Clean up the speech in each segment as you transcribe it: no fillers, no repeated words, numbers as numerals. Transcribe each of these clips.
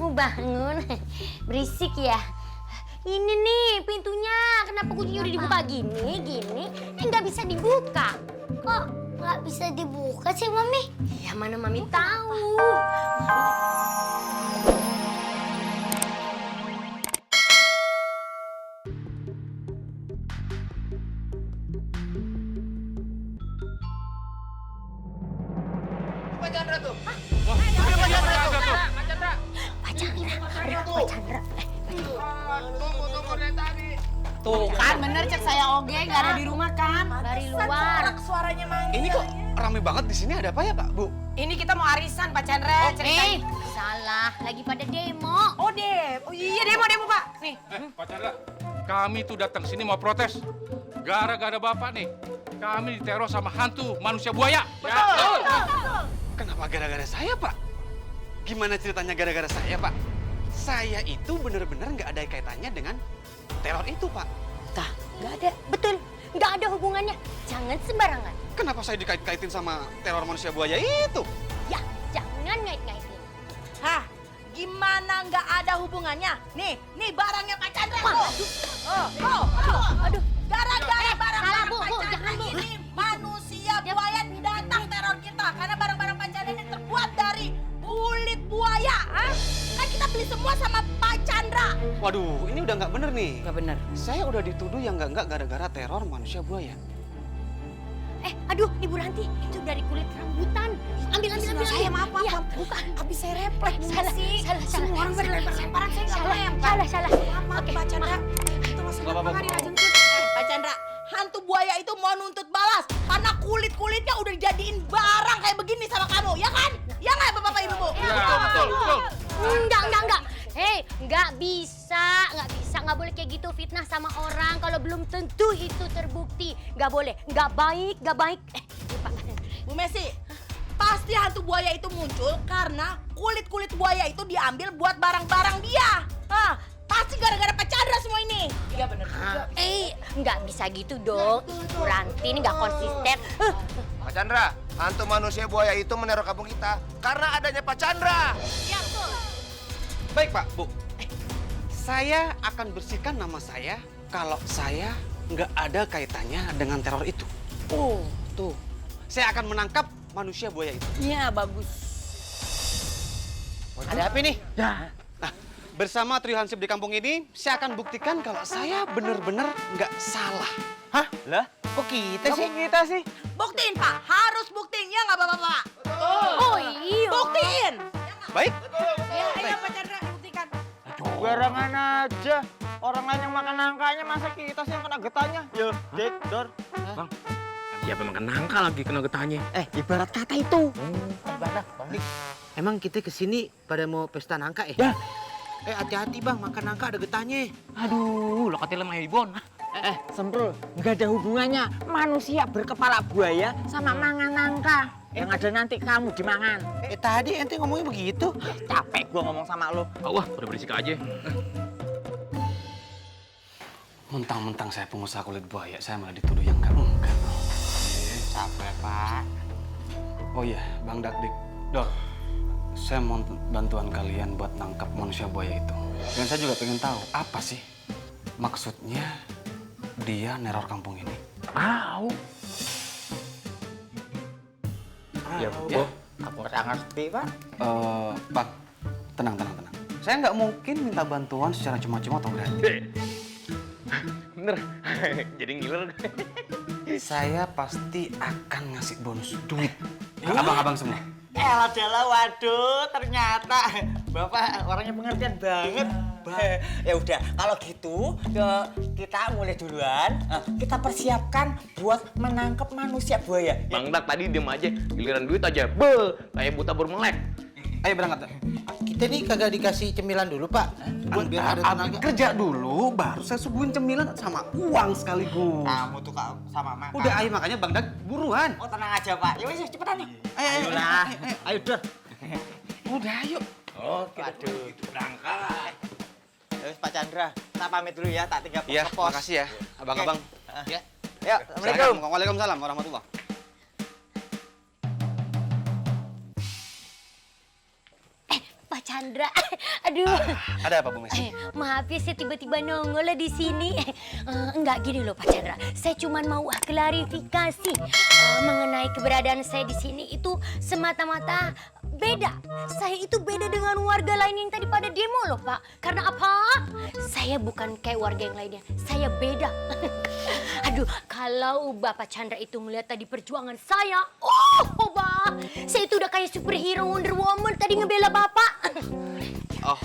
Mau bangun? Berisik ya? Ini nih pintunya, kenapa kuncinya udah dibuka gini? Nggak bisa dibuka. Kok nggak bisa dibuka sih, Mami? Ya mana Mami tahu. Pak Chandra tuh. Pak Chandra. Tunggu dari tadi. Tuh kan bener cek saya oge nggak ada di rumah kan? Dari luar. Suaranya manggil. Ini kok rame banget di sini, ada apa ya, Pak, Bu? Ini kita mau arisan Pak Chandra. Ceritain. Salah, lagi pada demo. Oh iya demo Pak. Nih. Pak Chandra, kami tuh datang sini mau protes. Gara-gara Bapak nih, kami diteror sama hantu manusia buaya. Betul. Kenapa gara-gara saya, Pak? Gimana ceritanya gara-gara saya, Pak? Saya itu bener-bener nggak ada kaitannya dengan teror itu, Pak. Tah, nggak ada. Betul, nggak ada hubungannya. Jangan sembarangan. Kenapa saya dikait-kaitin sama teror manusia buaya itu? Ya, jangan ngait-ngaitin. Hah? Gimana nggak ada hubungannya? Nih barangnya Pak Chandra. Aduh. Gara-gara barang Salah, Bu, Pak Chandra jangan, Bu. ini manusia buaya datang teror kita karena barang-barang Pak Chandra ini terbuat dari kulit buaya. Kan kita beli semua sama Pak Chandra. Waduh, ini udah nggak bener nih. Nggak bener. Saya udah dituduh yang nggak gara-gara teror manusia buaya. Aduh, Ibu Ranti, itu dari kulit rambutan. Ambil. Saya maaf, Ya, maaf. bukan. Habis saya refleks. Salah. Semua orang pada lempar-lemparan, saya nggak melempar. Salah. Maaf, Pak Chandra. Itu masalah Nggak apa-apa, pengadilan. Pak Chandra, hantu buaya itu mau nuntut balas karena kulit-kulitnya udah dijadiin barang kayak begini sama kamu, ya kan? Ya nggak, Bapak Ibu? Ya, betul. Enggak. Hei, nggak bisa, nggak boleh kayak gitu fitnah sama orang kalau belum tentu itu terbukti. Nggak boleh, nggak baik. Pak. Bu Messi, pasti hantu buaya itu muncul karena kulit-kulit buaya itu diambil buat barang-barang dia. Pasti gara-gara Pak Chandra semua ini. Iya bener. Nggak bisa gitu dong. Bu Ranti ini nggak konsisten. Pak Chandra, hantu manusia buaya itu meneror kampung kita karena adanya Pak Chandra. Ya, betul. Baik, Pak, Bu. Saya akan bersihkan nama saya kalau saya nggak ada kaitannya dengan teror itu. Oh, Tuh, saya akan menangkap manusia buaya itu. iya bagus. Ada apa nih? Ya. Nah, bersama trio Hansip di kampung ini, saya akan buktikan kalau saya benar-benar nggak salah. Hah? Lah? Kok kita sih? Buktiin Pak, harus buktiin ya nggak Bapak? Oh iya. Buktiin. Baik? Iya Pak Chandra, buktikan. Barangan aja. Orang lain yang makan nangkanya, masa kita sih yang kena getahnya? Yo, Jack, Dor. Siapa makan nangka lagi kena getahnya? Ibarat kata itu. Ibadah, Bang Dik. Emang kita kesini pada mau pesta nangka ya? Hati-hati bang, makan nangka ada getahnya. Aduh, lo katanya lemah ibon. Semprul, nggak ada hubungannya manusia berkepala buaya sama mangan nangka. Yang ada nanti kamu dimangan. Tadi ente ngomongnya begitu. Capek gua ngomong sama lo. Wah, udah berisik aja. Mentang-mentang saya pengusaha kulit buaya, saya malah dituduh yang enggak. Capek, Pak. Oh iya, Bang Dakdik. Dor, saya mau bantuan kalian buat nangkap manusia buaya itu. Dan saya juga pengen tahu, apa sih maksudnya dia neror kampung ini? Ya, Bu. Aku nggak ngerti, Pak. Pak, tenang. Saya nggak mungkin minta bantuan secara cuma-cuma atau gratis. Bener, jadi ngiler. Saya pasti akan ngasih bonus duit ke abang-abang semua. Adalah, waduh, ternyata Bapak orangnya pengertian banget. Ya udah, kalau gitu kita mulai duluan. Kita persiapkan buat menangkap manusia buaya. Bang Dak tadi diem aja, giliran duit aja. Be, kayak buta bermelek. Ayo berangkat. Kita nih kagak dikasih cemilan dulu pak. Buat biar ada tenaga. Kerja dulu, baru saya suguhin cemilan sama uang sekaligus. Kamu tuh sama makan. Udah, ayo makanya Bang Dak buruan. Oh, tenang aja, Pak. Ya wes, cepetan nih. Ayolah. Ayo Dor. Udah, ayo. Oke, aduh. Berangkat. Terus Pak Chandra, kita pamit dulu ya, tak tinggal Iya, ke pos. makasih ya, abang-abang. Ya. Ya, Assalamualaikum. Waalaikumsalam warahmatullahi. Pak Chandra. Chandra. Aduh. Ada apa Bu Messi? Maaf ya saya tiba-tiba nongol lah di sini. Enggak gini loh Pak Chandra. Saya cuma mau klarifikasi mengenai keberadaan saya di sini itu semata-mata beda. Saya itu beda dengan warga lain yang tadi pada demo loh Pak. Karena apa? Saya bukan kayak warga yang lainnya. Saya beda. Aduh, kalau Bapak Chandra itu melihat tadi perjuangan saya, Pak, saya itu udah kayak superhero Wonder Woman tadi ngebela Bapak. Oh,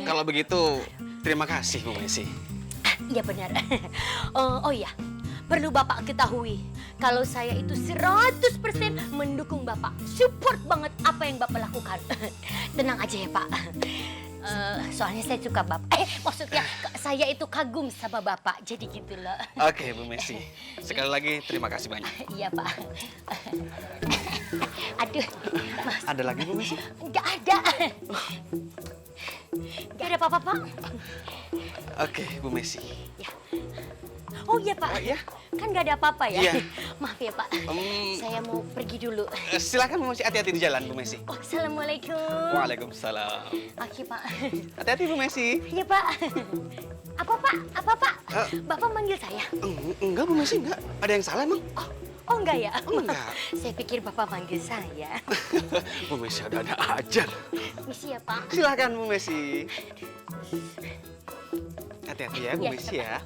kalau begitu terima kasih Bu Messi. Iya benar. Oh iya, perlu Bapak ketahui kalau saya itu 100% mendukung Bapak. Support banget apa yang Bapak lakukan. Tenang aja ya Pak. Soalnya saya suka Bapak. Maksudnya saya itu kagum sama Bapak. Jadi gitu loh. Oke Bu Messi, sekali lagi terima kasih banyak. Iya Pak. Aduh, Mas. Ada lagi Bu Messi? Nggak ada. Nggak ada apa-apa Pak. Oke Bu Messi. Ya. Oh iya Pak. Oh, iya? Kan nggak ada apa-apa ya. Iya. Maaf ya Pak. Saya mau pergi dulu. Silakan Bu Messi, hati-hati di jalan Bu Messi. Oh, assalamualaikum. Waalaikumsalam. Oke Pak. Hati-hati Bu Messi. Iya Pak. Apa Pak? Apa Pak? Bapak manggil saya? Enggak Bu Messi, enggak. Ada yang salah emang? Oh enggak ya? Enggak. Saya pikir Bapak manggil saya. Bu Messi ada aja. Misi ya Pak. Silakan Bu Messi. Hati-hati ya Bu Iya, Messi ya.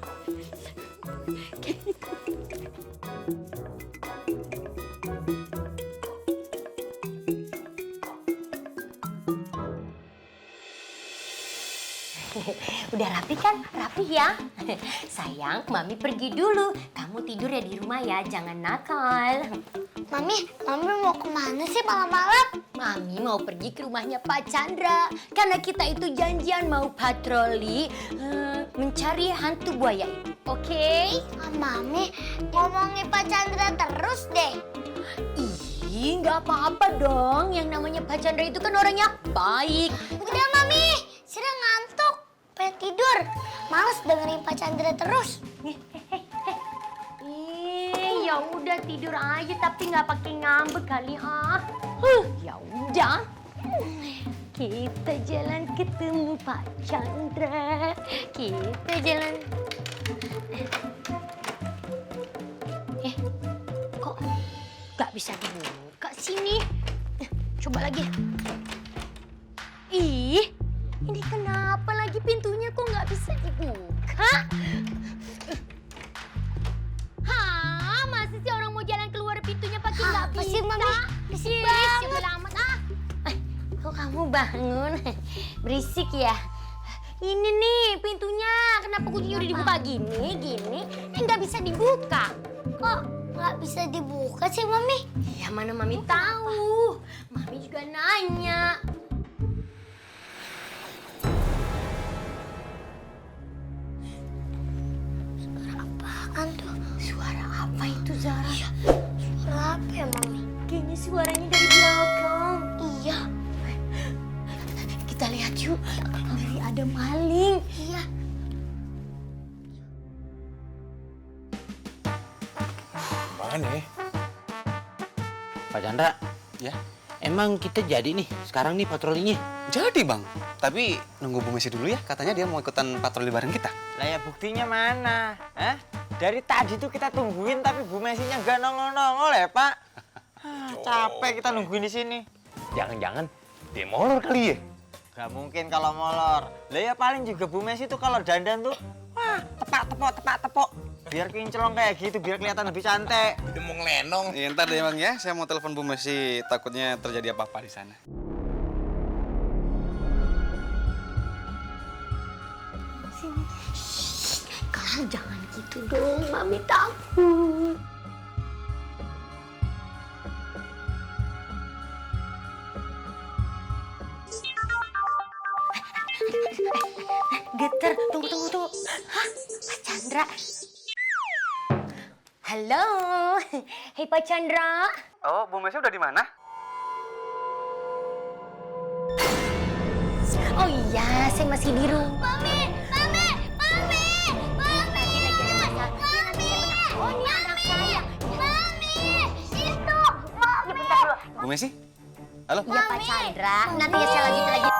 Udah rapi kan? Rapi ya? Sayang, Mami pergi dulu. Kamu tidur ya di rumah ya, jangan nakal. Mami mau kemana sih malam-malam? Mami mau pergi ke rumahnya Pak Chandra. Karena kita itu janjian mau patroli mencari hantu buaya itu. Oke? Mami ngomongin Pak Chandra terus deh. Ih, nggak apa-apa dong. Yang namanya Pak Chandra itu kan orangnya baik. Udah Mami, sudah ngantuk. Pengen tidur. Males dengerin Pak Chandra terus. Ya udah tidur aja tapi nggak pakai ngambek kali ya udah. Kita jalan ketemu Pak Chandra. Kita jalan. Kok nggak bisa dibuka sini? Coba lagi. Ih, ini kenapa lagi pintunya kok nggak bisa dibuka? Hah, masa sih orang mau jalan keluar pintunya pakai nggak Apa bisa? sih, Mami? Berisik Ih, banget. sebel amat Kok kamu bangun? Berisik ya? Ini nih pintunya, kenapa kuncinya udah dibuka gini? Nggak bisa dibuka. Kok nggak bisa dibuka sih Mami? Ya mana Mami tahu. Mami juga nanya. Apaan tuh? Suara apa itu Zara? Suara apa ya Mami? Kayaknya suaranya dari belakang. Iya. Kita lihat yuk. Ngeri ada maling. Iya. Mana nih? Pak Chandra, Ya, emang kita jadi nih sekarang nih patrolinya? jadi Bang. Tapi nunggu Bu Messi dulu ya. Katanya dia mau ikutan patroli bareng kita. Lah ya buktinya mana? Hah? Dari tadi tuh kita tungguin tapi Bu Messinya nggak nongol-nongol ya Pak. Capek kita nungguin di sini. Jangan-jangan dia molor kali ya? Gak mungkin kalau molor. Lah ya paling juga Bu Messi tuh kalau dandan tuh, wah tepak-tepok. Biar kinclong kayak gitu, biar kelihatan lebih cantik. Udah mau ngelenong. Ya, ntar deh Bang ya. Saya mau telepon Bu Messi. Takutnya terjadi apa-apa di sana. Kamu jangan gitu dong, Mami takut. Getar, tunggu. Hah, Pak Chandra. Halo, hei Pak Chandra. Oh, Bu Messi udah di mana? Oh iya, saya masih di rumah. Mami! Tadi lagi ada masalah. Oh, ini anak saya. Mami! Itu! Ya, bentar dulu. Bu Messi? Halo? Iya Pak Chandra, nanti ya saya lanjut lagi